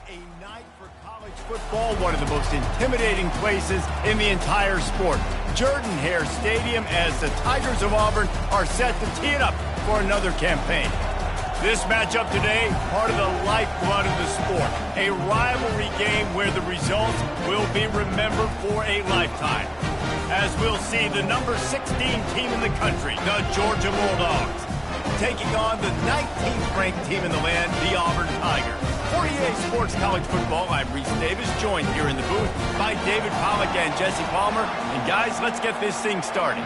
a night for college football, one of the most intimidating places in the entire sport. Jordan-Hare Stadium as the Tigers of Auburn are set to tee it up for another campaign. This matchup today, part of the lifeblood of the sport. A rivalry game where the results will be remembered for a lifetime. As we'll see the number 16 team in the country, the Georgia Bulldogs, taking on the 19th ranked team in the land, the Auburn Tigers. For EA Sports College Football, I'm Reese Davis, joined here in the booth by David Pollack and Jesse Palmer. And guys, let's get this thing started.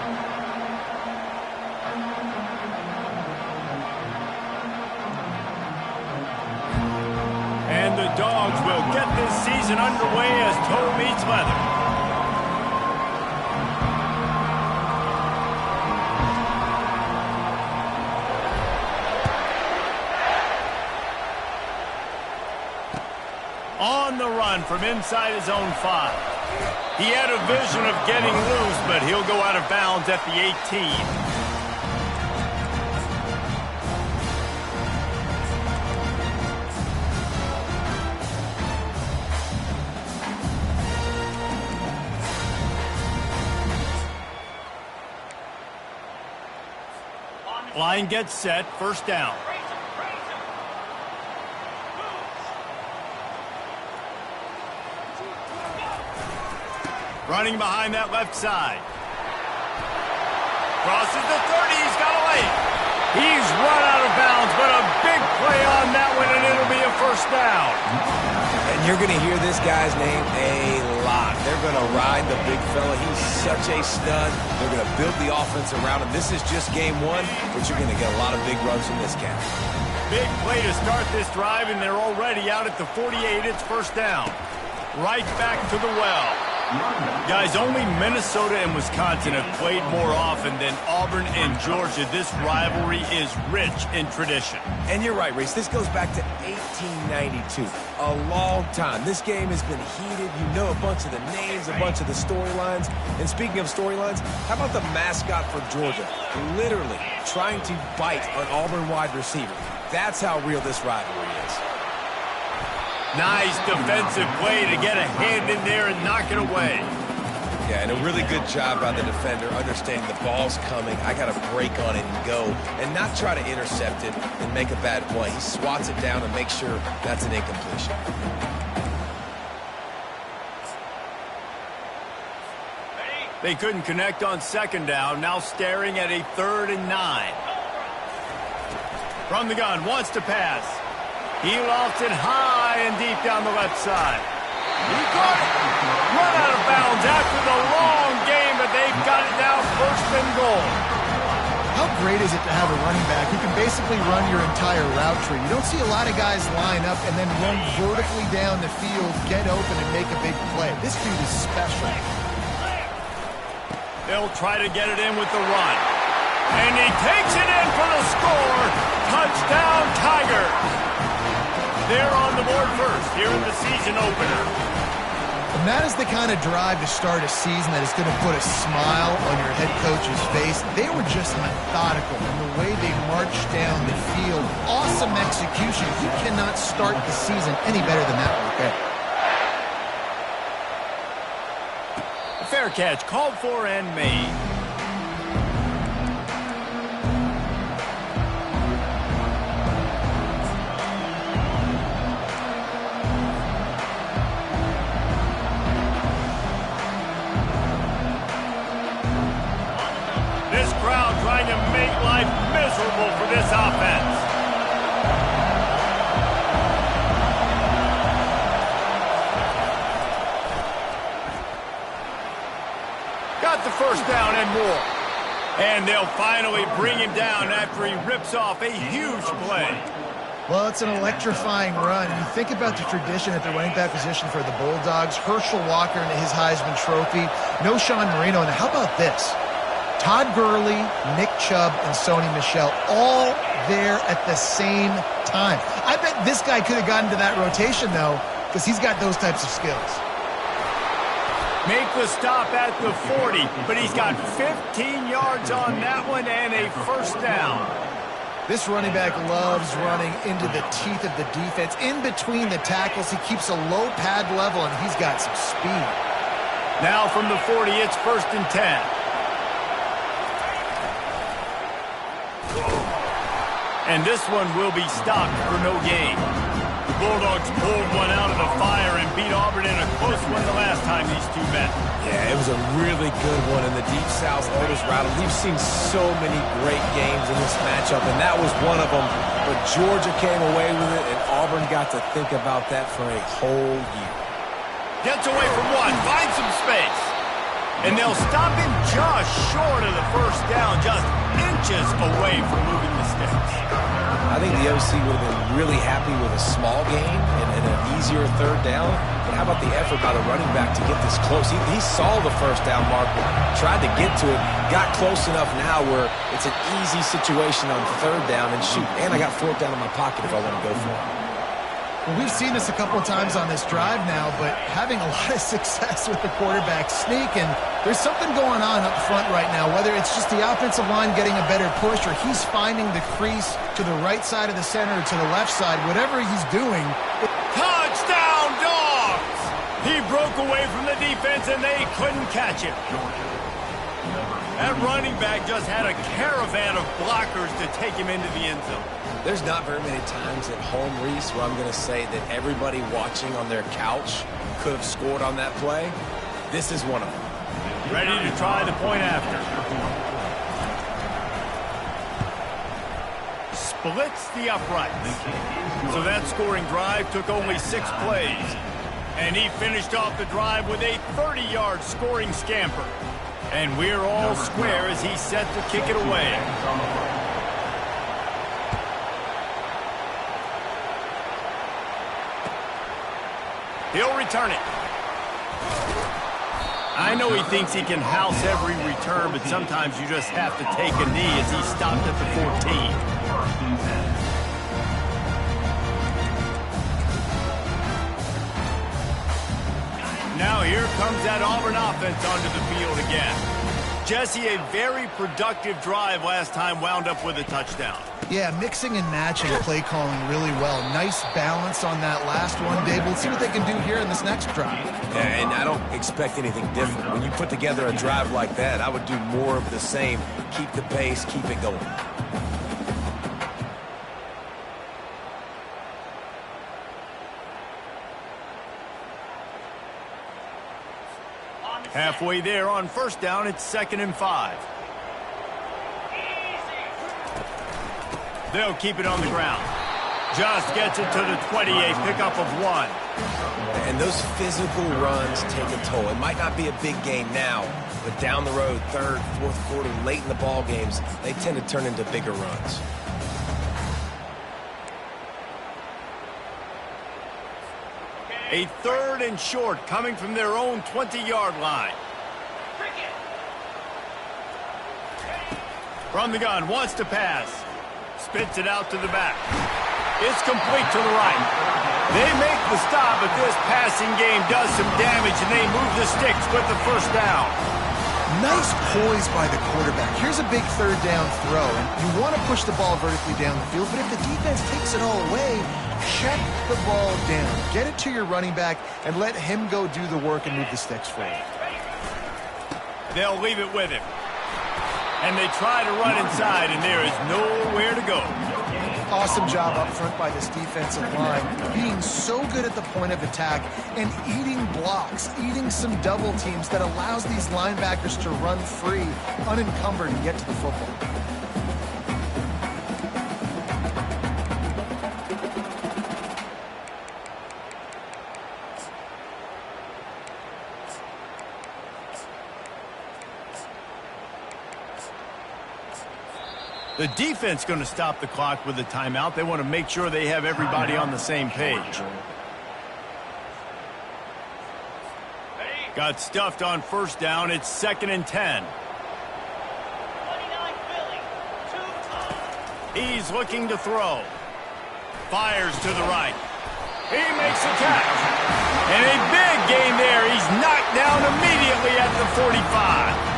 And the Dogs will get this season underway as toe meets leather. On the run from inside his own 5. He had a vision of getting loose, but he'll go out of bounds at the 18. Line gets set, first down. Running behind that left side. Crosses the 30, he's got a lane. He's run out of bounds, but a big play on that one, and it'll be a first down. And you're going to hear this guy's name a lot. They're going to ride the big fella. He's such a stud. They're going to build the offense around him. This is just game one, but you're going to get a lot of big runs from this cat. Big play to start this drive, and they're already out at the 48. It's first down. Right back to the well. Guys, only Minnesota and Wisconsin have played more often than Auburn and Georgia. This rivalry is rich in tradition. And you're right, Reese. This goes back to 1892. A long time. This game has been heated. You know a bunch of the names, a bunch of the storylines. And speaking of storylines, how about the mascot for Georgia? Literally trying to bite an Auburn wide receiver. That's how real this rivalry is. Nice defensive play to get a hand in there and knock it away. Yeah, and a really good job by the defender understanding the ball's coming. I got to break on it and go and not try to intercept it and make a bad play. He swats it down and makes sure that's an incompletion. They couldn't connect on second down. Now staring at a 3rd and 9. From the gun, wants to pass. He lofts it high and deep down the left side. He caught it. Run out of bounds after the long game, but they've got it now, 1st and goal. How great is it to have a running back who can basically run your entire route tree? You don't see a lot of guys line up and then run vertically down the field, get open, and make a big play. This dude is special. They'll try to get it in with the run. And he takes it in for the score. Touchdown, Tigers. They're on the board first here in the season opener. And that is the kind of drive to start a season that is going to put a smile on your head coach's face. They were just methodical in the way they marched down the field. Awesome execution. You cannot start the season any better than that right there. A fair catch called for and made. Trying to make life miserable for this offense. Got the first down and more. And they'll finally bring him down after he rips off a huge play. Well, it's an electrifying run. You think about the tradition at the running back position for the Bulldogs. Herschel Walker and his Heisman Trophy. No Sean Marino. And how about this? Todd Gurley, Nick Chubb, and Sony Michel all there at the same time. I bet this guy could have gotten to that rotation, though, because he's got those types of skills. Make the stop at the 40, but he's got 15 yards on that one and a first down. This running back loves running into the teeth of the defense. In between the tackles, he keeps a low pad level, and he's got some speed. Now from the 40, it's 1st and 10. And this one will be stopped for no gain. The Bulldogs pulled one out of the fire and beat Auburn in a close one the last time these two met. Yeah, it was a really good one in the Deep South Otis Rattle. We've seen so many great games in this matchup, and that was one of them. But Georgia came away with it, and Auburn got to think about that for a whole year. Gets away from one, finds some space. And they'll stop him just short of the first down, just inches away from moving the sticks. I think the OC would have been really happy with a small gain and an easier 3rd down. But how about the effort by the running back to get this close? He saw the first down mark, but tried to get to it, got close enough now where it's an easy situation on 3rd down, and shoot, and I got 4th down in my pocket if I want to go for it. Well, we've seen this a couple of times on this drive now, but having a lot of success with the quarterback sneak, and there's something going on up front right now, whether it's just the offensive line getting a better push or he's finding the crease to the right side of the center or to the left side, whatever he's doing. Touchdown, Dogs! He broke away from the defense, and they couldn't catch him. That running back just had a caravan of blockers to take him into the end zone. There's not very many times at home, Reese, where I'm going to say that everybody watching on their couch could have scored on that play. This is one of them. Ready to try the point after. Splits the uprights. So that scoring drive took only 6 plays. And he finished off the drive with a 30-yard scoring scamper. And we're all square as he's set to kick it away. He'll return it. I know he thinks he can house every return, but sometimes you just have to take a knee as he stopped at the 14. Now here comes that Auburn offense onto the field again. Jesse, a very productive drive last time wound up with a touchdown. Yeah, mixing and matching play calling really well. Nice balance on that last one, Dave. We'll see what they can do here in this next drive. Yeah, and I don't expect anything different. When you put together a drive like that, I would do more of the same. Keep the pace, keep it going. Halfway there on 1st down, it's 2nd and 5. They'll keep it on the ground. Just gets it to the 28, pickup of 1. And those physical runs take a toll. It might not be a big game now, but down the road, 3rd, 4th quarter, late in the ball games, they tend to turn into bigger runs. A 3rd and short coming from their own 20-yard line. From the gun, wants to pass. Spits it out to the back. It's complete to the right. They make the stop, but this passing game does some damage, and they move the sticks with the 1st down. Nice poise by the quarterback. Here's a big 3rd down throw, and you want to push the ball vertically down the field, but if the defense takes it all away, check the ball down. Get it to your running back and let him go do the work and move the sticks for you. They'll leave it with him. And they try to run inside, and there is nowhere to go. Awesome job up front by this defensive line, being so good at the point of attack and eating blocks, eating some double teams that allows these linebackers to run free, unencumbered, and get to the football. The defense going to stop the clock with a timeout. They want to make sure they have everybody on the same page. Got stuffed on 1st down. It's 2nd and 10. He's looking to throw. Fires to the right. He makes a catch. And a big gain there. He's knocked down immediately at the 45.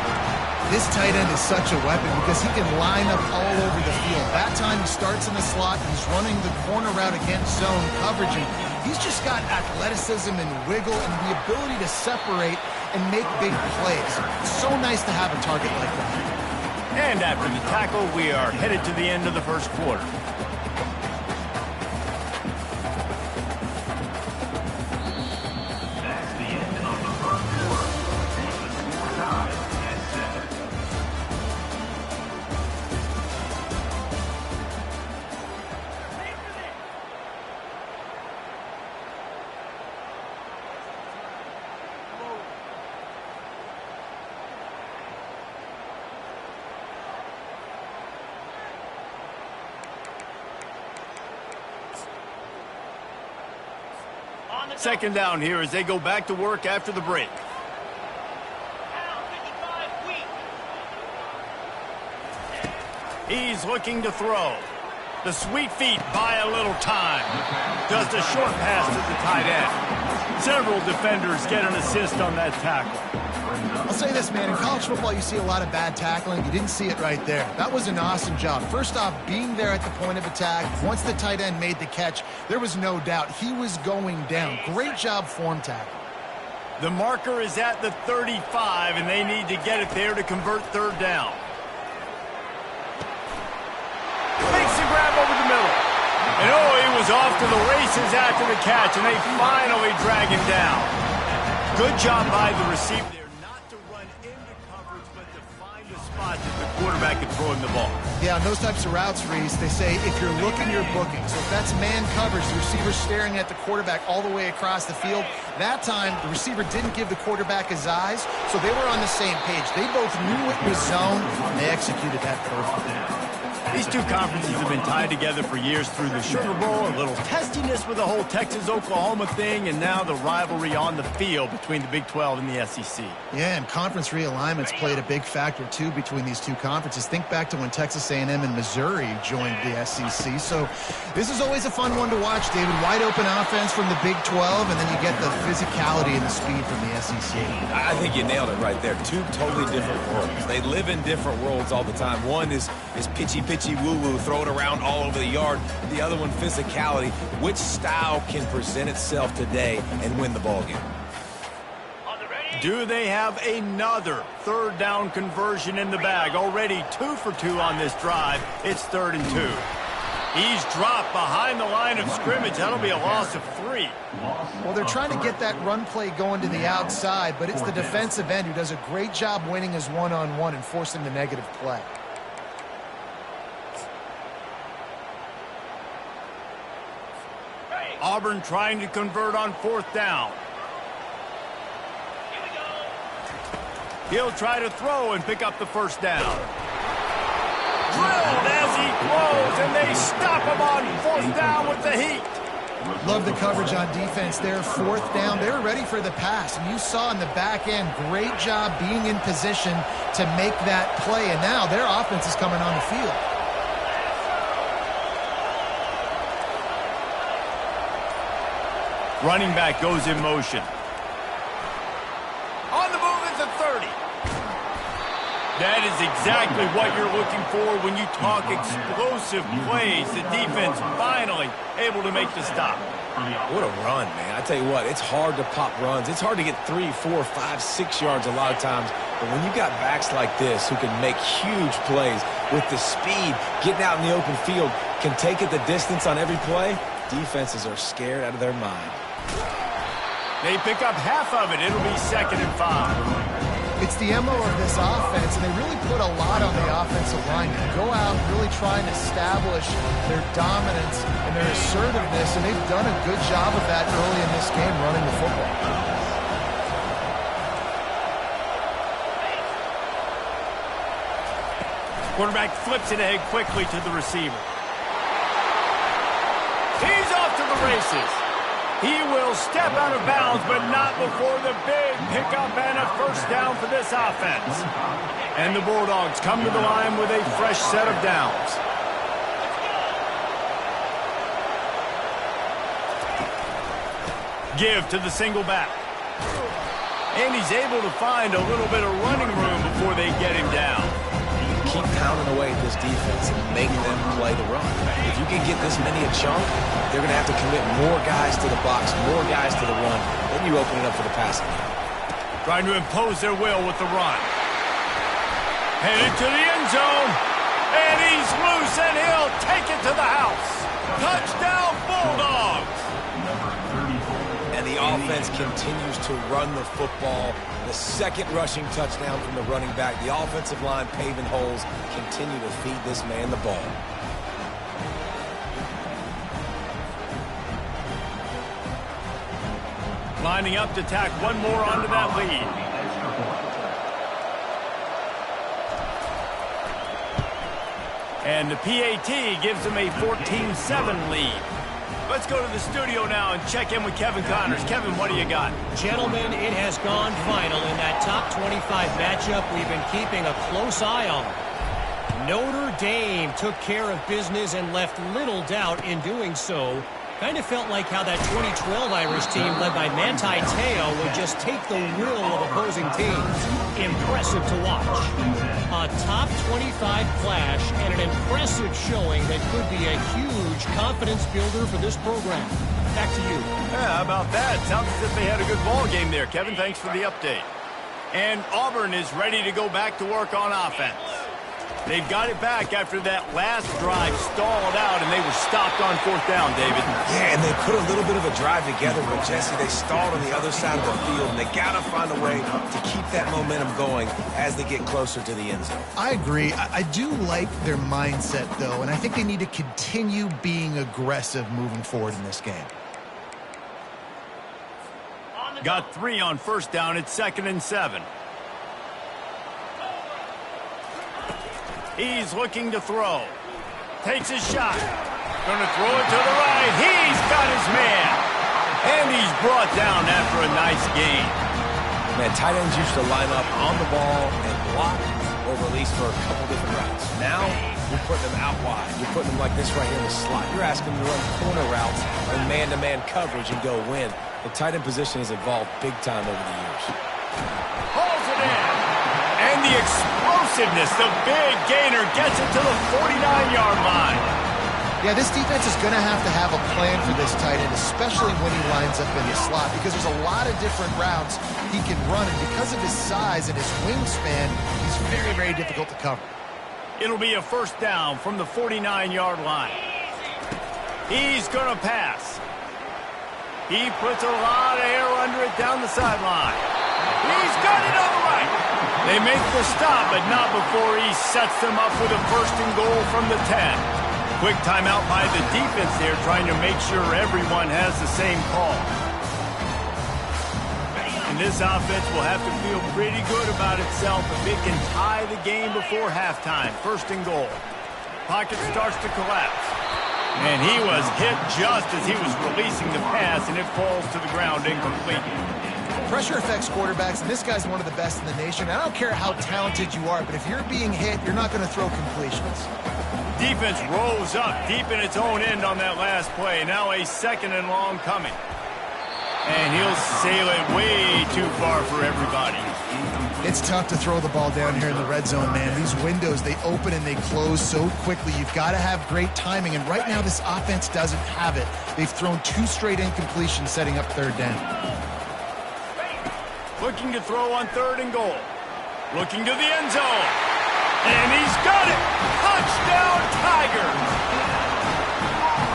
This tight end is such a weapon because he can line up all over the field. That time he starts in the slot, he's running the corner route against zone coverage, and he's just got athleticism and wiggle and the ability to separate and make big plays. It's so nice to have a target like that. And after the tackle, we are headed to the end of the first quarter. Second down here as they go back to work after the break. He's looking to throw. The sweet feet buy a little time. Does the short pass to the tight end. Several defenders get an assist on that tackle. I'll say this, man. In college football, you see a lot of bad tackling. You didn't see it right there. That was an awesome job. First off, being there at the point of attack. Once the tight end made the catch, there was no doubt he was going down. Great job form tackle. The marker is at the 35, and they need to get it there to convert third down. Makes the grab over the middle. And oh, he was off to the races after the catch, and they finally drag him down. Good job by the receiver there not to run into coverage, but to find a spot that the quarterback can throw him the ball. Yeah, on those types of routes, Reese, they say if you're looking, you're booking. So if that's man coverage, the receiver's staring at the quarterback all the way across the field. That time, the receiver didn't give the quarterback his eyes, so they were on the same page. They both knew it was zone, and they executed that perfectly. These two conferences have been tied together for years through the Sugar Bowl, a little testiness with the whole Texas-Oklahoma thing, and now the rivalry on the field between the Big 12 and the SEC. Yeah, and conference realignments played a big factor, too, between these two conferences. Think back to when Texas A&M and Missouri joined the SEC. So this is always a fun one to watch, David. Wide open offense from the Big 12, and then you get the physicality and the speed from the SEC. I think you nailed it right there. Two totally different worlds. They live in different worlds all the time. One is pitchy woo-woo, throw it around all over the yard. The other one, physicality. Which style can present itself today and win the ball game? Do they have another third down conversion in the bag? Already 2 for 2 on this drive. It's 3rd and 2. He's dropped behind the line of scrimmage. That'll be a loss of 3. Well, they're trying to get that run play going to the outside, but it's the defensive end who does a great job winning his one-on-one and forcing the negative play. Auburn trying to convert on 4th down. He'll try to throw and pick up the first down. Drilled as he throws, and they stop him on 4th down with the heat. Love the coverage on defense there. 4th down, they're ready for the pass. And you saw in the back end, great job being in position to make that play. And now their offense is coming on the field. Running back goes in motion. On the move is a 30. That is exactly what you're looking for when you talk explosive plays. The defense finally able to make the stop. What a run, man. I tell you what, it's hard to pop runs. It's hard to get 3, 4, 5, 6 yards a lot of times. But when you've got backs like this who can make huge plays with the speed, getting out in the open field, can take it the distance on every play, defenses are scared out of their mind. They pick up half of it. It'll be 2nd and 5. It's the MO of this offense, and they really put a lot on the offensive line. They go out and really try and establish their dominance and their assertiveness, and they've done a good job of that early in this game running the football. Quarterback flips it ahead quickly to the receiver. He's off to the races. He will step out of bounds, but not before the big pickup and a first down for this offense. And the Bulldogs come to the line with a fresh set of downs. Give to the single back. And he's able to find a little bit of running room before they get him down. Keep pounding away at this defense and make them play the run. If you can get this many a chunk, they're going to have to commit more guys to the box, more guys to the run. Then you open it up for the passing game. Trying to impose their will with the run. Headed to the end zone. And he's loose, and he'll take it to the house. Touchdown, Bulldogs! And the offense continues to run the football. The second rushing touchdown from the running back. The offensive line paving holes. Continue to feed this man the ball. Lining up to tack one more onto that lead. And the PAT gives them a 14-7 lead. Let's go to the studio now and check in with Kevin Connors. Kevin, what do you got? Gentlemen, it has gone final in that top 25 matchup we've been keeping a close eye on. Notre Dame took care of business and left little doubt in doing so. Kind of felt like how that 2012 Irish team led by Manti Te'o would just take the will of opposing teams. Impressive to watch. A top 25 clash and an impressive showing that could be a huge confidence builder for this program. Back to you. Yeah, how about that? Sounds as if they had a good ball game there, Kevin. Thanks for the update. And Auburn is ready to go back to work on offense. They've got it back after that last drive stalled out, and they were stopped on fourth down, David. Yeah, and they put a little bit of a drive together, but, Jesse, they stalled on the other side of the field, and they got to find a way to keep that momentum going as they get closer to the end zone. I agree. I do like their mindset, though, and I think they need to continue being aggressive moving forward in this game. Got 3 on first down. It's 2nd and 7. He's looking to throw. Takes his shot. Going to throw it to the right. He's got his man. And he's brought down after a nice gain. Man, tight ends used to line up on the ball and block or release for a couple different routes. Now, you're putting them out wide. You're putting them like this right here in the slot. You're asking them to run corner routes and man-to-man coverage and go win. The tight end position has evolved big time over the years. Pulls it in. And the explosiveness, the big gainer, gets it to the 49-yard line. Yeah, this defense is going to have a plan for this tight end, especially when he lines up in the slot, because there's a lot of different routes he can run, and because of his size and his wingspan, he's very, very difficult to cover. It'll be a first down from the 49-yard line. He's going to pass. He puts a lot of air under it down the sideline. He's got it on the right. They make the stop, but not before he sets them up with a 1st and goal from the 10. Quick timeout by the defense there, trying to make sure everyone has the same call. And this offense will have to feel pretty good about itself if it can tie the game before halftime. 1st and goal. Pocket starts to collapse. And he was hit just as he was releasing the pass, and it falls to the ground incomplete. Pressure affects quarterbacks, and this guy's one of the best in the nation. I don't care how talented you are, but if you're being hit, you're not going to throw completions. Defense rolls up deep in its own end on that last play. Now a 2nd and long coming. And he'll sail it way too far for everybody. It's tough to throw the ball down here in the red zone, man. These windows, they open and they close so quickly. You've got to have great timing, and right now this offense doesn't have it. They've thrown 2 straight incompletions setting up 3rd down. Looking to throw on 3rd and goal. Looking to the end zone. And he's got it! Touchdown, Tigers!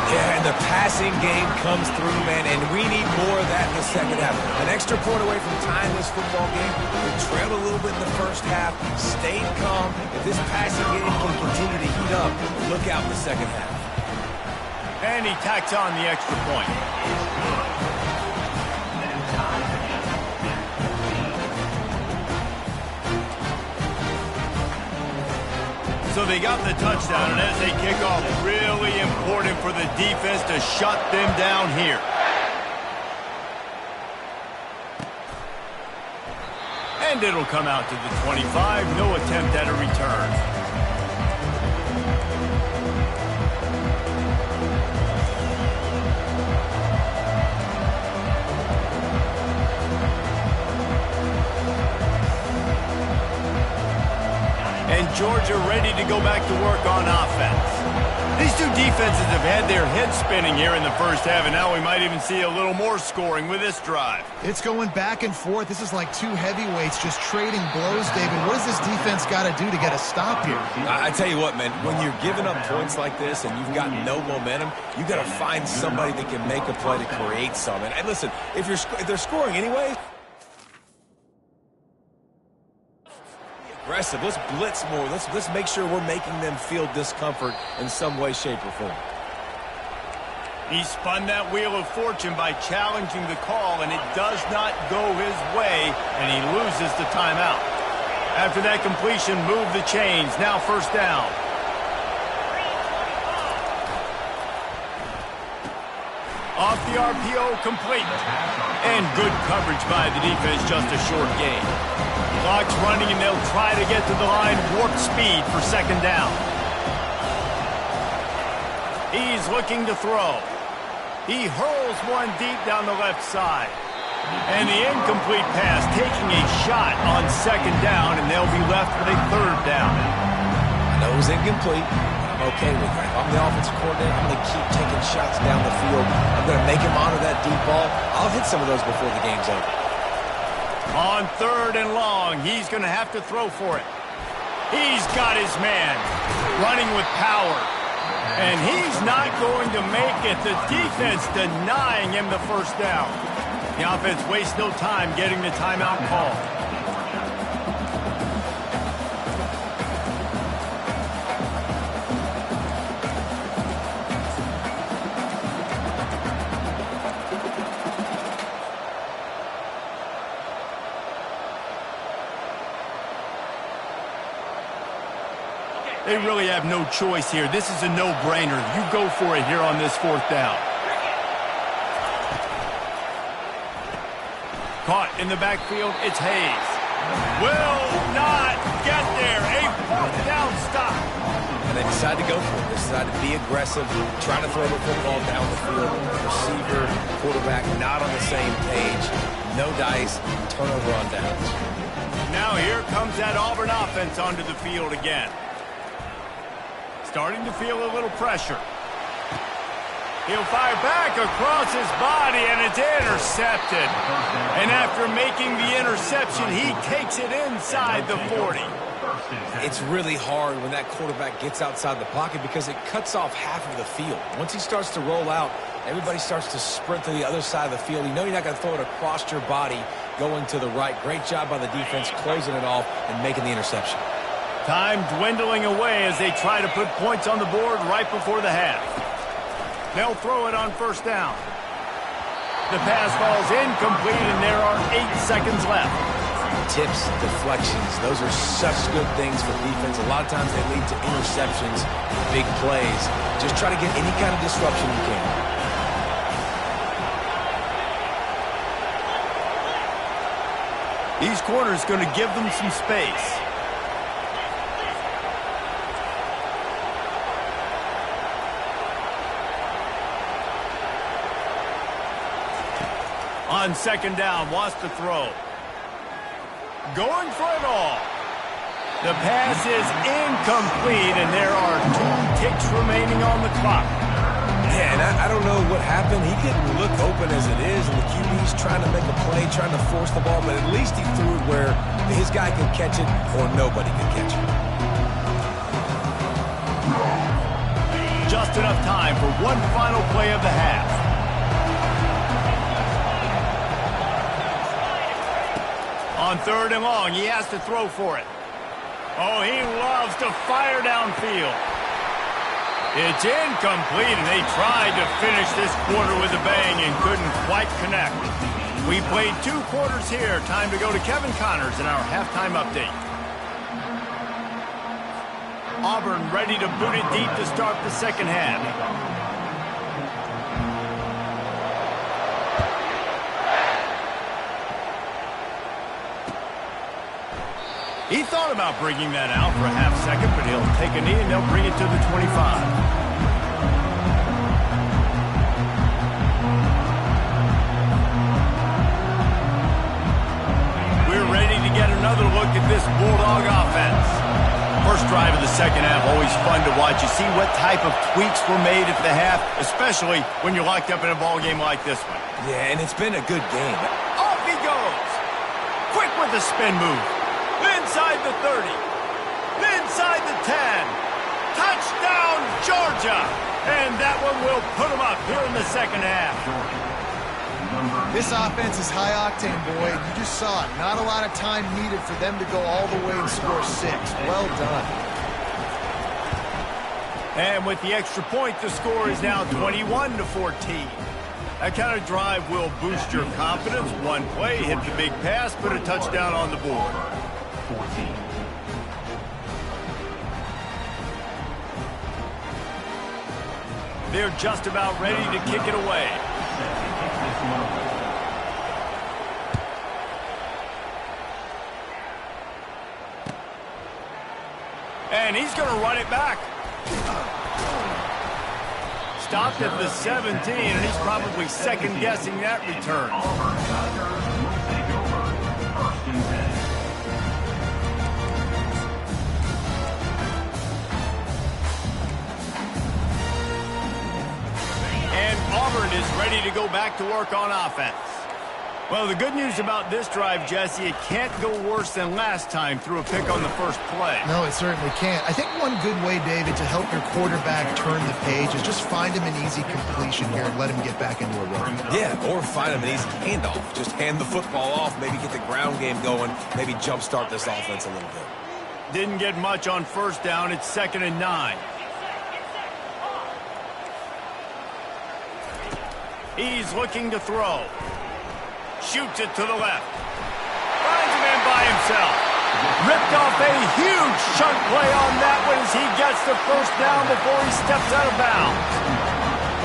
Yeah, and the passing game comes through, man, and we need more of that in the second half. An extra point away from tying this football game. We trailed a little bit in the first half, stayed calm. If this passing game can continue to heat up, look out in the second half. And he tacks on the extra point. So they got the touchdown, and as they kick off, really important for the defense to shut them down here. And it'll come out to the 25. No attempt at a return. Georgia ready to go back to work on offense. These two defenses have had their heads spinning here in the first half, and now we might even see a little more scoring with this drive. It's going back and forth. This is like two heavyweights just trading blows, David. What does this defense got to do to get a stop here? I tell you what, man, when you're giving up points like this and you've got no momentum, you got to find somebody that can make a play to create something. And listen, if they're scoring anyway, aggressive. Let's blitz more. Let's make sure we're making them feel discomfort in some way, shape, or form. He spun that wheel of fortune by challenging the call, and it does not go his way, and he loses the timeout. After that completion, move the chains. Now first down. Off the RPO, complete. And good coverage by the defense, just a short gain. Clock's running, and they'll try to get to the line, warp speed for second down. He's looking to throw. He hurls one deep down the left side. And the incomplete pass taking a shot on second down, and they'll be left with a third down. I know it was incomplete, but I'm okay with it. If I'm the offensive coordinator, I'm going to keep taking shots down the field. I'm going to make him honor that deep ball. I'll hit some of those before the game's over. On third and long, he's going to have to throw for it. He's got his man running with power. And he's not going to make it. The defense denying him the first down. The offense wastes no time getting the timeout call. They really have no choice here. This is a no-brainer. You go for it here on this fourth down. Caught in the backfield, it's Hayes. Will not get there. A fourth down stop. And they decide to go for it. They decide to be aggressive, trying to throw the football down the field. Receiver, quarterback not on the same page. No dice, turnover on downs. Now here comes that Auburn offense onto the field again. Starting to feel a little pressure. He'll fire back across his body, and it's intercepted. And after making the interception, he takes it inside the 40. It's really hard when that quarterback gets outside the pocket because it cuts off half of the field. Once he starts to roll out, everybody starts to sprint to the other side of the field. You know you're not going to throw it across your body going to the right. Great job by the defense closing it off and making the interception. Time dwindling away as they try to put points on the board right before the half. They'll throw it on first down. The pass falls incomplete, and there are 8 seconds left. Tips, deflections, those are such good things for defense. A lot of times they lead to interceptions, big plays. Just try to get any kind of disruption you can. These corners going to give them some space. On second down, wants to throw. Going for it all. The pass is incomplete, and there are 2 ticks remaining on the clock. Yeah, and I don't know what happened. He didn't look open as it is, and the QB's trying to make a play, trying to force the ball, but at least he threw it where his guy could catch it or nobody could catch it. Just enough time for one final play of the half. On third and long, he has to throw for it. Oh, he loves to fire downfield. It's incomplete, and they tried to finish this quarter with a bang and couldn't quite connect. We played 2 quarters here. Time to go to Kevin Connors in our halftime update. Auburn ready to boot it deep to start the second half. He thought about bringing that out for a half second, but he'll take a knee and they'll bring it to the 25. We're ready to get another look at this Bulldog offense. First drive of the second half, always fun to watch. You see what type of tweaks were made at the half, especially when you're locked up in a ball game like this one. Yeah, and it's been a good game. Off he goes. Quick with the spin move. Inside the 30. Inside the 10. Touchdown, Georgia. And that one will put them up here in the second half. This offense is high octane, boy. You just saw it. Not a lot of time needed for them to go all the way and score 6. Well done. And with the extra point, the score is now 21-14. That kind of drive will boost your confidence. One play, hit the big pass, put a touchdown on the board. 14. They're just about ready to kick it away. And he's going to run it back. Stopped at the 17, and he's probably second-guessing that return. And Auburn is ready to go back to work on offense. Well, the good news about this drive, Jesse, it can't go worse than last time through a pick on the first play. No, it certainly can't. I think one good way, David, to help your quarterback turn the page is just find him an easy completion here and let him get back into a rhythm. Yeah, or find him an easy handoff. Just hand the football off, maybe get the ground game going, maybe jumpstart this offense a little bit. Didn't get much on first down. It's 2nd and 9. He's looking to throw. Shoots it to the left. Finds a man by himself. Ripped off a huge chunk play on that one as he gets the first down before he steps out of bounds.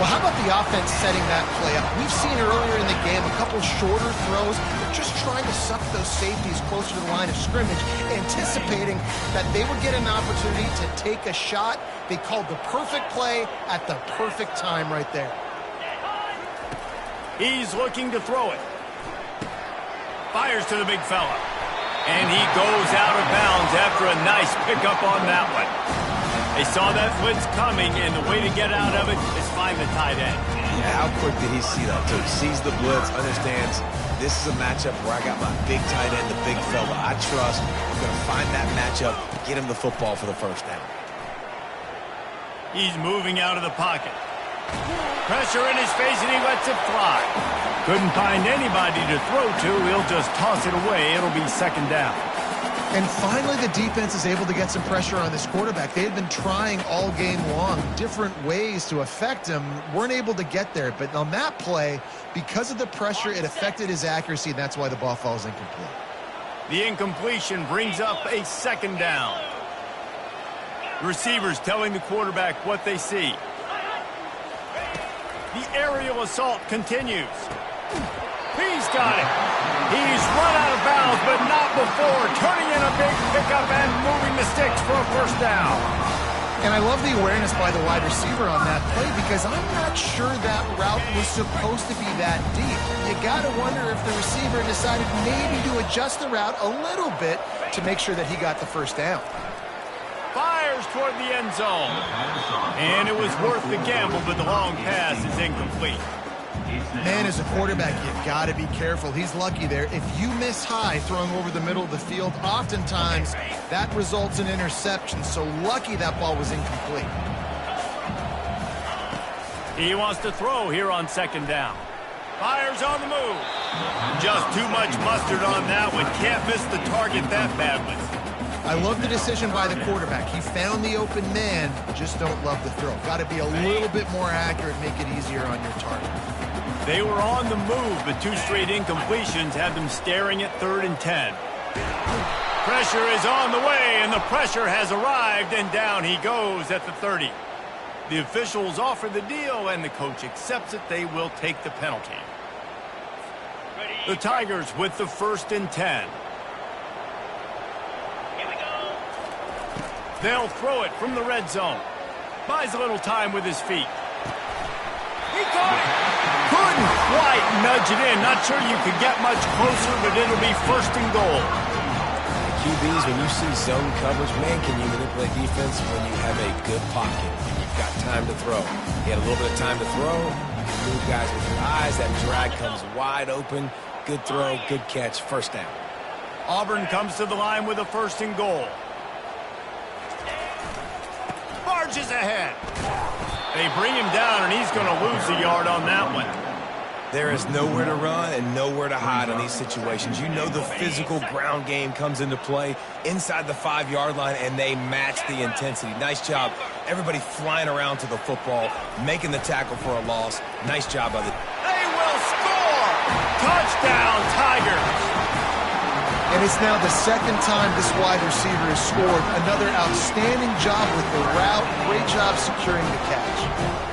Well, how about the offense setting that play up? We've seen earlier in the game a couple shorter throws. They're just trying to suck those safeties closer to the line of scrimmage, anticipating that they would get an opportunity to take a shot. They called the perfect play at the perfect time right there. He's looking to throw it. Fires to the big fella. And he goes out of bounds after a nice pickup on that one. They saw that blitz coming, and the way to get out of it is find the tight end. Yeah, how quick did he see that, too? Sees the blitz, understands this is a matchup where I got my big tight end, the big fella. I trust I'm going to find that matchup, get him the football for the first down. He's moving out of the pocket. Pressure in his face, and he lets it fly. Couldn't find anybody to throw to. He'll just toss it away. It'll be 2nd down. And finally, the defense is able to get some pressure on this quarterback. They had been trying all game long different ways to affect him. Weren't able to get there. But on that play, because of the pressure, it affected his accuracy, and that's why the ball falls incomplete. The incompletion brings up a 2nd down. The receivers telling the quarterback what they see. The aerial assault continues. He's got it. He's run out of bounds, but not before turning in a big pickup and moving the sticks for a first down. And I love the awareness by the wide receiver on that play because I'm not sure that route was supposed to be that deep. You got to wonder if the receiver decided maybe to adjust the route a little bit to make sure that he got the first down. Fires toward the end zone. And it was worth the gamble, but the long pass is incomplete. Man, as a quarterback, you've got to be careful. He's lucky there. If you miss high throwing over the middle of the field, oftentimes that results in interception. So lucky that ball was incomplete. He wants to throw here on 2nd down. Fires on the move. Just too much mustard on that one. Can't miss the target that badly. I love the decision by the quarterback. He found the open man, just don't love the throw. Got to be a little bit more accurate, make it easier on your target. They were on the move, but 2 straight incompletions had them staring at 3rd and 10. Pressure is on the way, and the pressure has arrived, and down he goes at the 30. The officials offer the deal, and the coach accepts it. They will take the penalty. The Tigers with the 1st and 10. They'll throw it from the red zone. Buys a little time with his feet. He caught it. Couldn't quite nudge it in. Not sure you could get much closer, but it'll be 1st and goal. QBs, when you see zone coverage, man, can you manipulate defense when you have a good pocket and you've got time to throw. He had a little bit of time to throw. Move guys with your eyes. That drag comes wide open. Good throw, good catch, first down. Auburn comes to the line with a 1st and goal. Barges ahead. They bring him down, and he's going to lose a yard on that one. There is nowhere to run and nowhere to hide in these situations. You know the physical ground game comes into play inside the 5-yard line, and they match the intensity. Nice job. Everybody flying around to the football, making the tackle for a loss. Nice job by the... They will score! Touchdown, Tigers! And it's now the 2nd time this wide receiver has scored. Another outstanding job with the route. Great job securing the catch.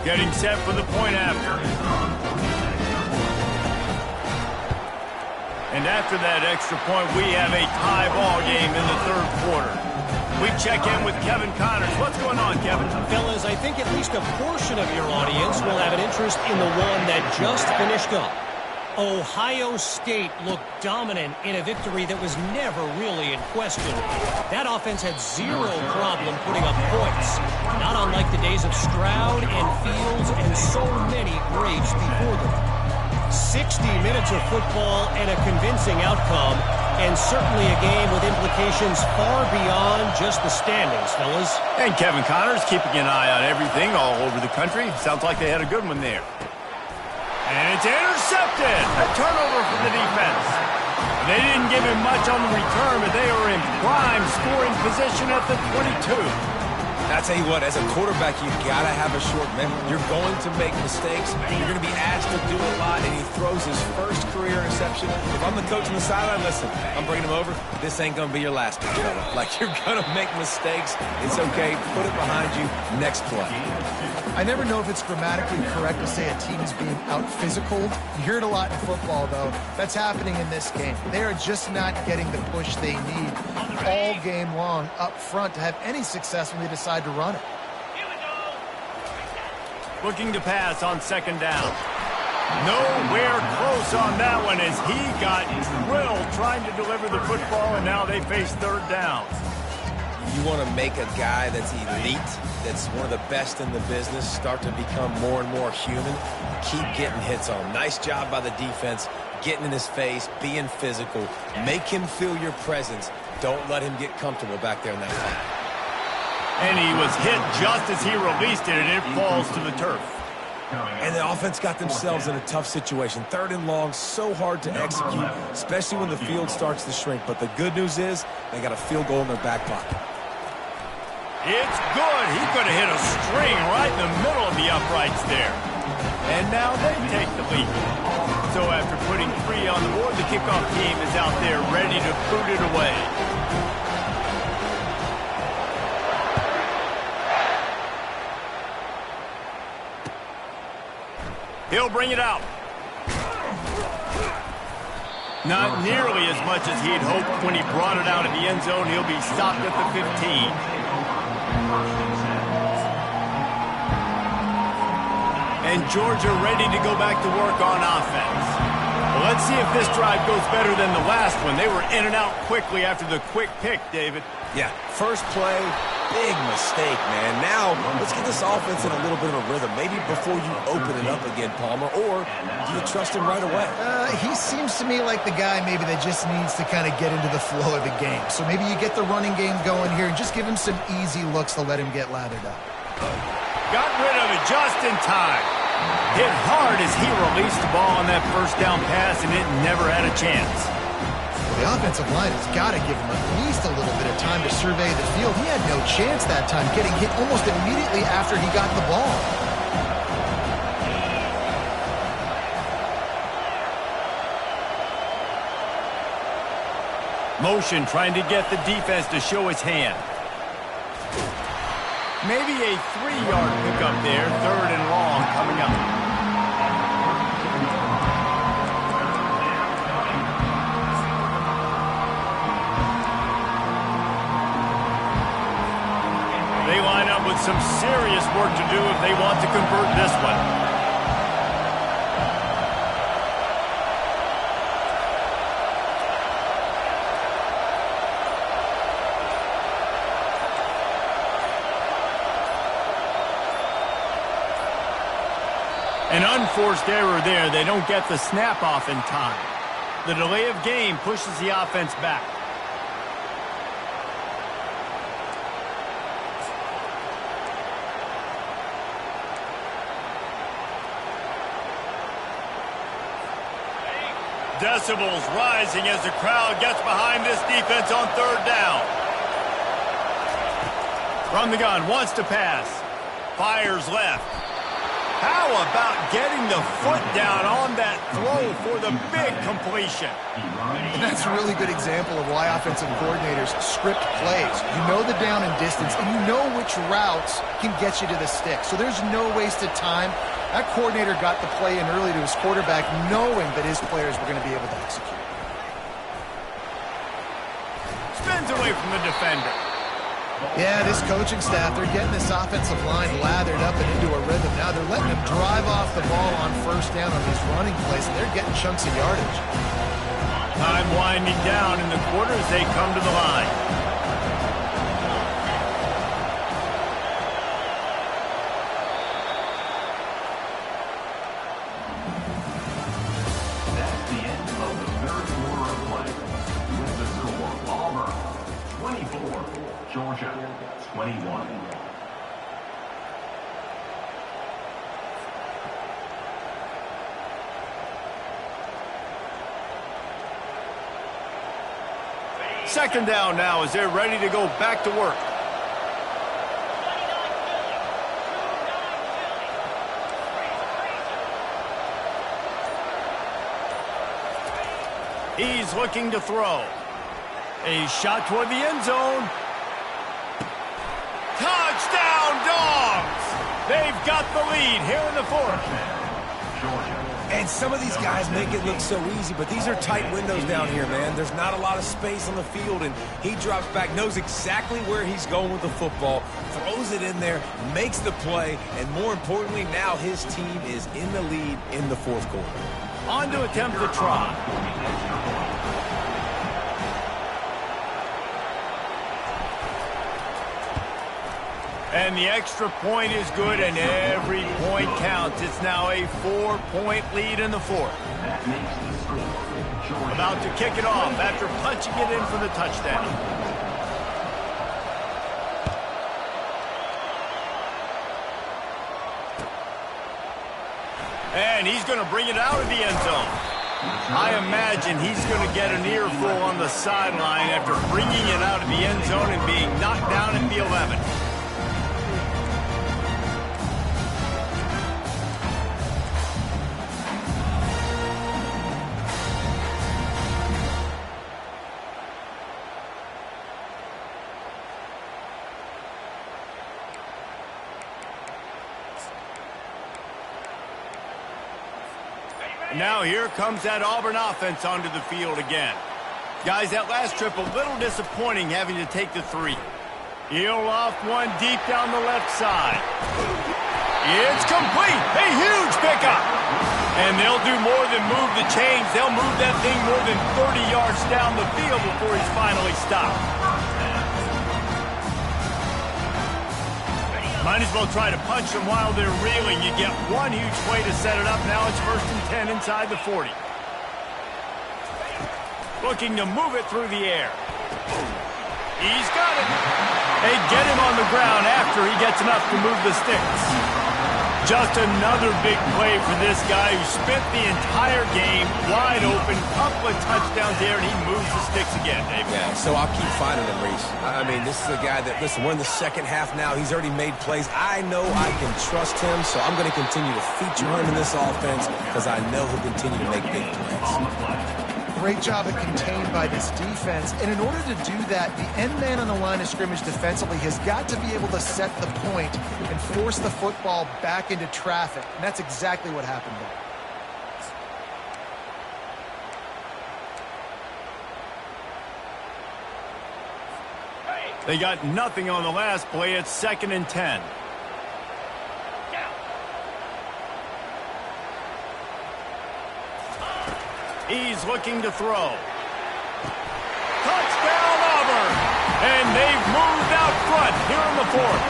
Getting set for the point after. And after that extra point, we have a tie ball game in the 3rd quarter. We check in with Kevin Connors. What's going on, Kevin? Fellas, I think at least a portion of your audience will have an interest in the one that just finished up. Ohio State looked dominant in a victory that was never really in question. That offense had zero problem putting up points, not unlike the days of Stroud and Fields and so many greats before them. 60 minutes of football and a convincing outcome, and certainly a game with implications far beyond just the standings, fellas. And Kevin Connors keeping an eye on everything all over the country. Sounds like they had a good one there. And it's intercepted. A turnover from the defense. They didn't give him much on the return, but they were in prime scoring position at the 22. I tell you what, as a quarterback, you've got to have a short memory. You're going to make mistakes. You're going to be asked to do a lot, and he throws his first career interception. If I'm the coach on the sideline, listen, I'm bringing him over. This ain't going to be your last one, fella. Like, you're going to make mistakes. It's okay. Put it behind you. Next play. I never know if it's grammatically correct to say a team is being out-physical. You hear it a lot in football, though. That's happening in this game. They are just not getting the push they need all game long up front to have any success when they decide to run it. Looking to pass on 2nd down. Nowhere close on that one as he got drilled trying to deliver the football, and now they face 3rd down. You want to make a guy that's elite, that's one of the best in the business, start to become more and more human. Keep getting hits on him. Nice job by the defense, getting in his face, being physical. Make him feel your presence. Don't let him get comfortable back there in that fight. And he was hit just as he released it, and it falls to the turf. And the offense got themselves in a tough situation. 3rd and long, so hard to execute, especially when the field starts to shrink. But the good news is they got a field goal in their back pocket. It's good. He could have hit a string right in the middle of the uprights there. And now they take the lead. So after putting 3 on the board, the kickoff team is out there ready to boot it away. He'll bring it out. Not nearly as much as he'd hoped when he brought it out of the end zone. He'll be stopped at the 15. And Georgia ready to go back to work on offense. Well, let's see if this drive goes better than the last one. They were in and out quickly after the quick pick, David. Yeah, first play, big mistake, man. Now, let's get this offense in a little bit of a rhythm. Maybe before you open it up again, Palmer, or do you trust him right away? He seems to me like the guy maybe that just needs to kind of get into the flow of the game. So maybe you get the running game going here and just give him some easy looks to let him get lathered up. Got rid of it just in time. Hit hard as he released the ball on that first down pass, and it never had a chance. Well, the offensive line has got to give him at least a little bit of time to survey the field. He had no chance that time, getting hit almost immediately after he got the ball. Motion trying to get the defense to show his hand. Maybe a 3-yard pickup there, 3rd and long coming up. They line up with some serious work to do if they want to convert this one. An unforced error there. They don't get the snap off in time. The delay of game pushes the offense back. Decibels rising as the crowd gets behind this defense on 3rd down. From the gun, wants to pass. Fires left. How about getting the foot down on that throw for the big completion? And that's a really good example of why offensive coordinators script plays. You know the down and distance, and you know which routes can get you to the stick. So there's no wasted time. That coordinator got the play in early to his quarterback, knowing that his players were going to be able to execute. Spins away from the defender. Yeah, this coaching staff, they're getting this offensive line lathered up and into a rhythm. Now they're letting them drive off the ball on 1st down on these running plays, and they're getting chunks of yardage. Time winding down in the quarter as they come to the line. That's the end of the 3rd quarter of play. With the score, Auburn 24, Georgia 21. Second down now as they're ready to go back to work. He's looking to throw. A shot toward the end zone. Touchdown, Dogs! They've got the lead here in the 4th. Georgia. And some of these guys make it look so easy, but these are tight windows down here, man. There's not a lot of space on the field, and he drops back, knows exactly where he's going with the football, throws it in there, makes the play, and more importantly, now his team is in the lead in the 4th quarter. On to attempt the try. And the extra point is good, and every point counts. It's now a 4-point lead in the 4th. That makes the score. Georgia. About to kick it off after punching it in for the touchdown. And he's going to bring it out of the end zone. I imagine he's going to get an earful on the sideline after bringing it out of the end zone and being knocked down at the 11. Now here comes that Auburn offense onto the field again. Guys, that last trip a little disappointing having to take the 3. He'll off one deep down the left side. It's complete. A huge pickup. And they'll do more than move the chains. They'll move that thing more than 30 yards down the field before he's finally stopped. Might as well try to punch them while they're reeling. You get one huge play to set it up. Now it's 1st and 10 inside the 40. Looking to move it through the air. He's got it. They get him on the ground after he gets enough to move the sticks. Just another big play for this guy who spent the entire game wide open. Couple of touchdowns there, and he moves the sticks again, David. Yeah, so I'll keep finding him, Reese. I mean, this is a guy that, listen, we're in the second half now. He's already made plays. I know I can trust him, so I'm going to continue to feature him in this offense because I know he'll continue to make big plays. Great job of contained by this defense. And in order to do that, the end man on the line of scrimmage defensively has got to be able to set the point and force the football back into traffic. And that's exactly what happened there. They got nothing on the last play. It's 2nd and 10. He's looking to throw. Touchdown, Auburn! And they've moved out front here in the 4th.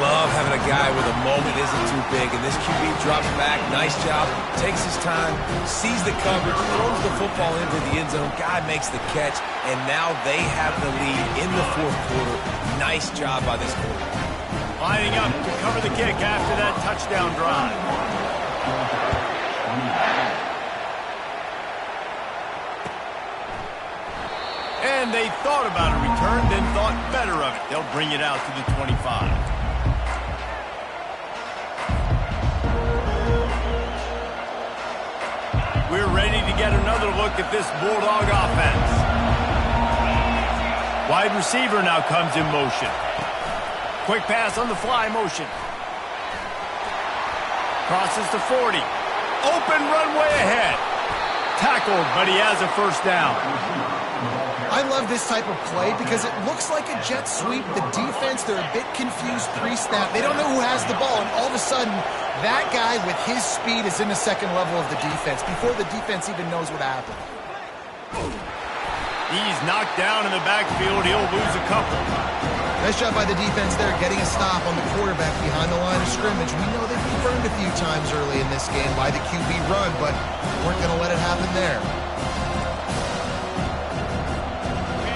Love having a guy where the moment isn't too big, and this QB drops back. Nice job. Takes his time, sees the coverage, throws the football into the end zone. Guy makes the catch, and now they have the lead in the 4th quarter. Nice job by this quarterback. Lining up to cover the kick after that touchdown drive. And they thought about a return, then thought better of it. They'll bring it out to the 25. We're ready to get another look at this Bulldog offense. Wide receiver now comes in motion. Quick pass on the fly motion. Crosses to 40. Open runway ahead. Tackled, but he has a first down. I love this type of play because it looks like a jet sweep. The defense, they're a bit confused pre-snap. They don't know who has the ball, and all of a sudden, that guy with his speed is in the second level of the defense before the defense even knows what happened. He's knocked down in the backfield. He'll lose a couple. Nice job by the defense there, getting a stop on the quarterback behind the line of scrimmage. We know they've been burned a few times early in this game by the QB run, but weren't going to let it happen there.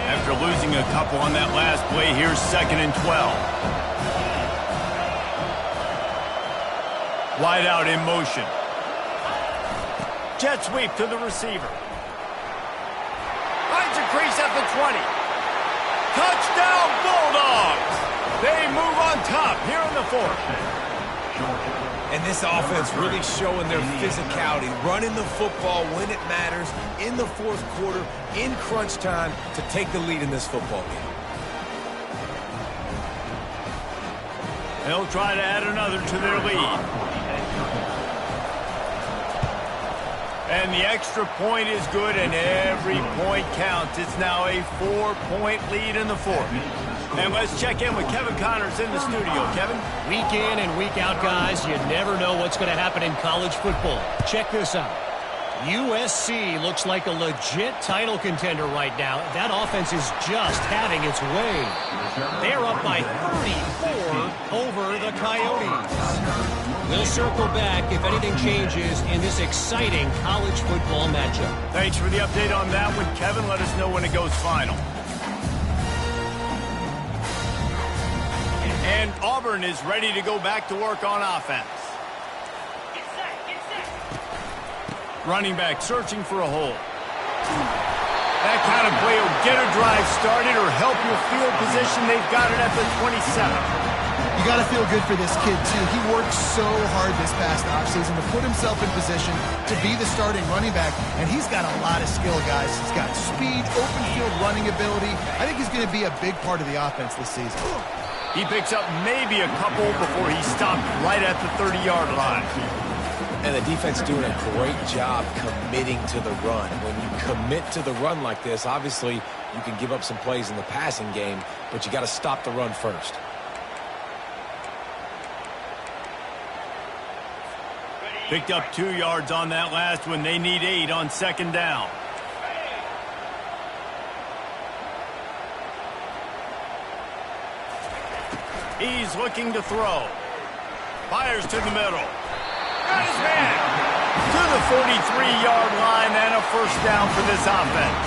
After losing a couple on that last play, here's 2nd and 12. Wide out in motion. Jet sweep to the receiver. Finds a crease at the 20. Touchdown Bulldogs! They move on top here in the 4th. And this offense really showing their physicality, running the football when it matters, in the 4th quarter, in crunch time, to take the lead in this football game. They'll try to add another to their lead. And the extra point is good, and every point counts. It's now a 4-point lead in the 4th. And let's check in with Kevin Connors in the studio. Kevin? Week in and week out, guys, you never know what's going to happen in college football. Check this out. USC looks like a legit title contender right now. That offense is just having its way. They're up by 34 over the Coyotes. We'll circle back if anything changes in this exciting college football matchup. Thanks for the update on that one, Kevin. Let us know when it goes final. And Auburn is ready to go back to work on offense. Running back searching for a hole. That kind of play will get a drive started or help your field position. They've got it at the 27. You got to feel good for this kid, too. He worked so hard this past offseason to put himself in position to be the starting running back, and he's got a lot of skill, guys. He's got speed, open field running ability. I think he's going to be a big part of the offense this season. He picks up maybe a couple before he stopped right at the 30-yard line. And the defense doing a great job committing to the run. When you commit to the run like this, obviously you can give up some plays in the passing game, but you got to stop the run first. Picked up 2 yards on that last one. They need 8 on 2nd down. He's looking to throw. Fires to the middle. Got his man to the 43-yard line, and a first down for this offense.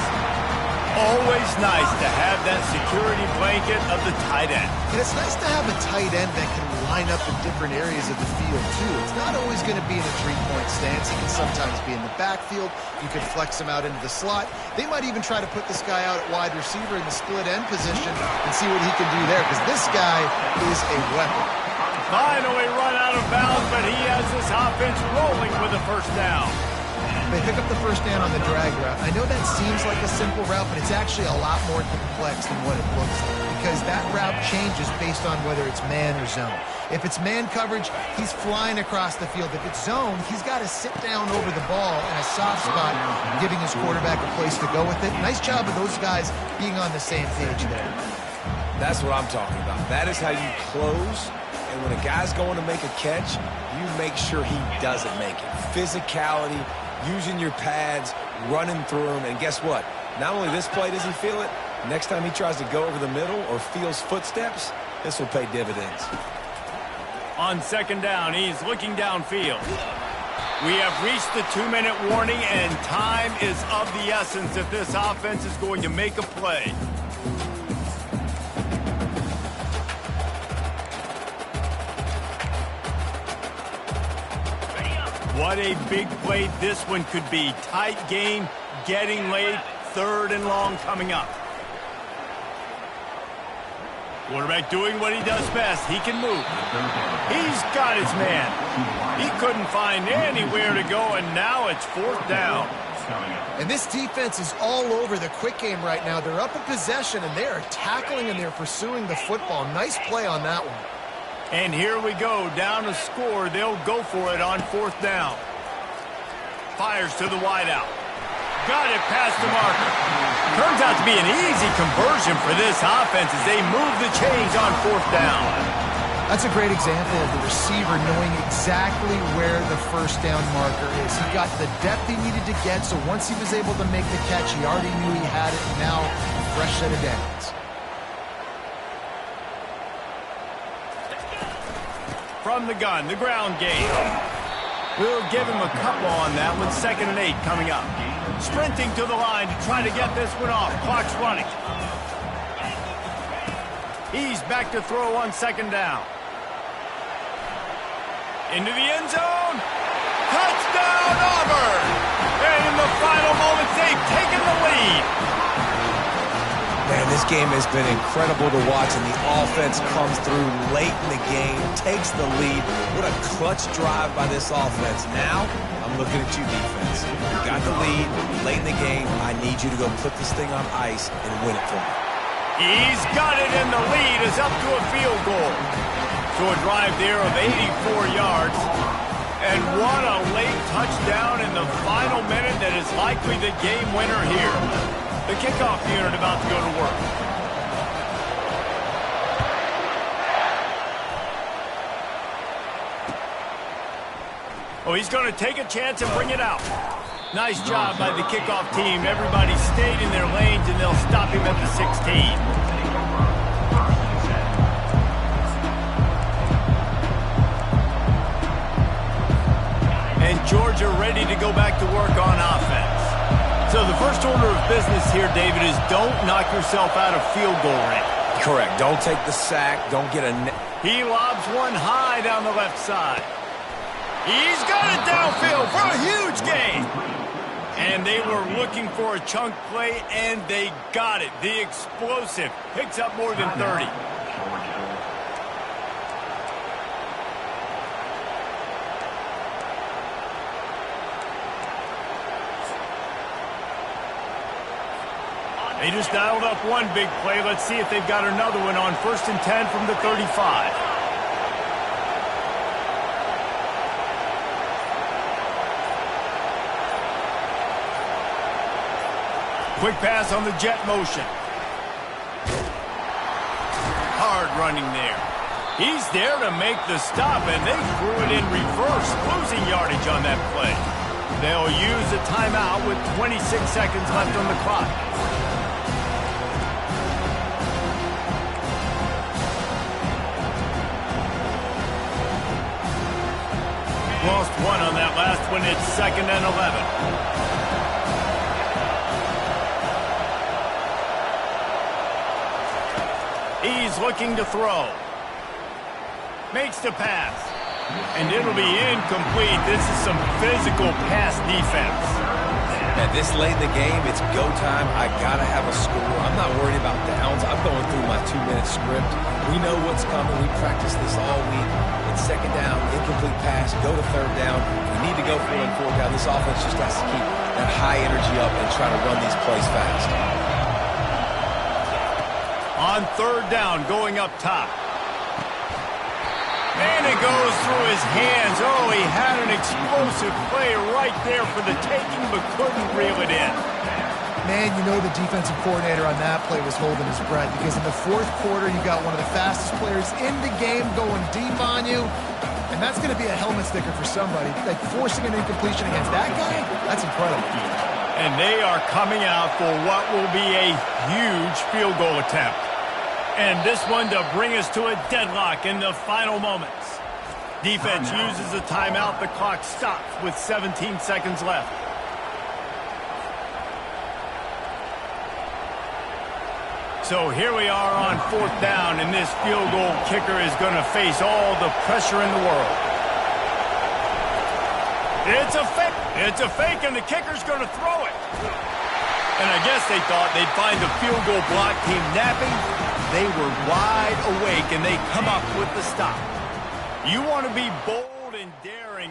Always nice to have that security blanket of the tight end. And it's nice to have a tight end that can line up in different areas of the field, too. It's not always going to be in a three-point stance. He can sometimes be in the backfield. You can flex him out into the slot. They might even try to put this guy out at wide receiver in the split end position and see what he can do there, because this guy is a weapon. Finally run out of bounds, but he has this offense rolling with a first down. They pick up the first down on the drag route. I know that seems like a simple route, but it's actually a lot more complex than what it looks like, because that route changes based on whether it's man or zone. If it's man coverage, he's flying across the field. If it's zone, he's got to sit down over the ball in a soft spot, giving his quarterback a place to go with it. Nice job of those guys being on the same page there. That's what I'm talking about. That is how you close. And when a guy's going to make a catch, you make sure he doesn't make it. Physicality, using your pads, running through them, and guess what? Not only this play does he feel it, next time he tries to go over the middle or feels footsteps, this will pay dividends. On second down, he's looking downfield. We have reached the 2-minute warning, and time is of the essence if this offense is going to make a play. What a big play this one could be. Tight game, getting late, 3rd and long coming up. Quarterback doing what he does best. He can move. He's got his man. He couldn't find anywhere to go, and now it's 4th down. And this defense is all over the quick game right now. They're up in possession, and they are tackling, and they're pursuing the football. Nice play on that one. And here we go, down a score. They'll go for it on 4th down. Fires to the wideout. Got it past the marker. Turns out to be an easy conversion for this offense as they move the chains on 4th down. That's a great example of the receiver knowing exactly where the first down marker is. He got the depth he needed to get, so once he was able to make the catch, he already knew he had it, and now a fresh set of downs. From the gun, the ground game. We'll give him a couple on that one. 2nd and 8 coming up. Sprinting to the line to try to get this one off. Clock's running. He's back to throw on 2nd down. Into the end zone. Touchdown, Auburn! And in the final moments, they've taken the lead. Man, this game has been incredible to watch, and the offense comes through late in the game, takes the lead. What a clutch drive by this offense. Now, I'm looking at you, defense. You got the lead late in the game. I need you to go put this thing on ice and win it for me. He's got it, and the lead is up to a field goal. So a drive there of 84 yards. And what a late touchdown in the final minute that is likely the game winner here. The kickoff unit about to go to work. Oh, he's going to take a chance and bring it out. Nice job by the kickoff team. Everybody stayed in their lanes, and they'll stop him at the 16. And Georgia ready to go back to work on offense. So the first order of business here, David, is don't knock yourself out of field goal range. Correct. Don't take the sack. Don't get a... He lobs one high down the left side. He's got it downfield for a huge gain. And they were looking for a chunk play, and they got it. The explosive picks up more than 30. They just dialed up one big play. Let's see if they've got another one on 1st and 10 from the 35. Quick pass on the jet motion. Hard running there. He's there to make the stop, and they threw it in reverse, losing yardage on that play. They'll use a timeout with 26 seconds left on the clock. Lost one on that last one. It's 2nd and 11. He's looking to throw. Makes the pass. And it'll be incomplete. This is some physical pass defense. And this late in the game, it's go time. I got to have a score. I'm not worried about downs. I'm going through my 2-minute script. We know what's coming. We practiced this all week. It's second down, incomplete pass, go to third down. We need to go for it on fourth down. This offense just has to keep that high energy up and try to run these plays fast. On third down, going up top. And it goes through his hands. Oh, he had an explosive play right there for the taking, but couldn't reel it in. Man, you know the defensive coordinator on that play was holding his breath, because in the fourth quarter, you got one of the fastest players in the game going deep on you, and that's going to be a helmet sticker for somebody. Like, forcing an incompletion against that guy, that's incredible. And they are coming out for what will be a huge field goal attempt. And this one to bring us to a deadlock in the final moments. Defense uses a timeout. The clock stops with 17 seconds left. So here we are on fourth down, and this field goal kicker is going to face all the pressure in the world. It's a fake. It's a fake, and the kicker's going to throw it. And I guess they thought they'd find the field goal block team napping. They were wide awake, and they come up with the stop. You want to be bold and daring.